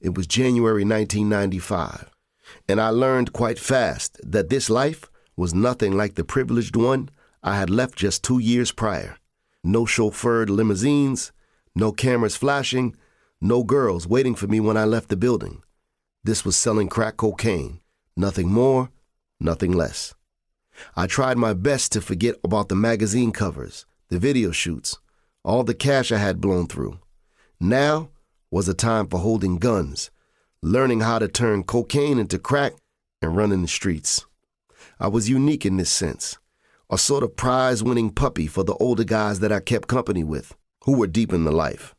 It was January 1995, and I learned quite fast that this life was nothing like the privileged one I had left just 2 years prior. No chauffeured limousines, no cameras flashing, no girls waiting for me when I left the building. This was selling crack cocaine, nothing more, nothing less. I tried my best to forget about the magazine covers, the video shoots, all the cash I had blown through. Now was a time for holding guns, learning how to turn cocaine into crack, and running the streets. I was unique in this sense, a sort of prize-winning puppy for the older guys that I kept company with, who were deep in the life.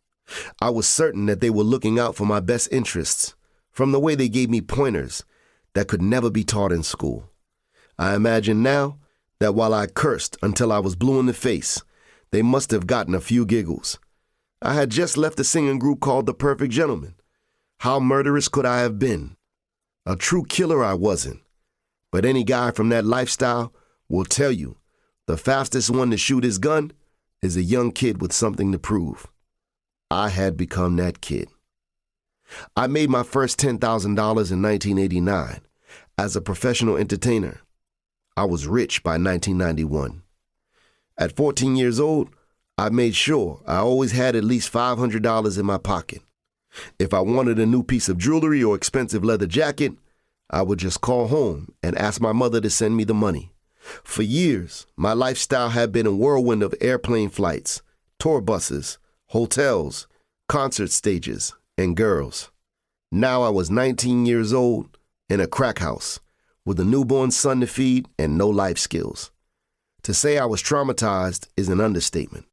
I was certain that they were looking out for my best interests, from the way they gave me pointers that could never be taught in school. I imagine now that while I cursed until I was blue in the face, they must have gotten a few giggles. I had just left a singing group called The Perfect Gentleman. How murderous could I have been? A true killer I wasn't. But any guy from that lifestyle will tell you the fastest one to shoot his gun is a young kid with something to prove. I had become that kid. I made my first $10,000 in 1989 as a professional entertainer. I was rich by 1991. At 14 years old, I made sure I always had at least $500 in my pocket. If I wanted a new piece of jewelry or expensive leather jacket, I would just call home and ask my mother to send me the money. For years, my lifestyle had been a whirlwind of airplane flights, tour buses, hotels, concert stages, and girls. Now I was 19 years old in a crack house with a newborn son to feed and no life skills. To say I was traumatized is an understatement.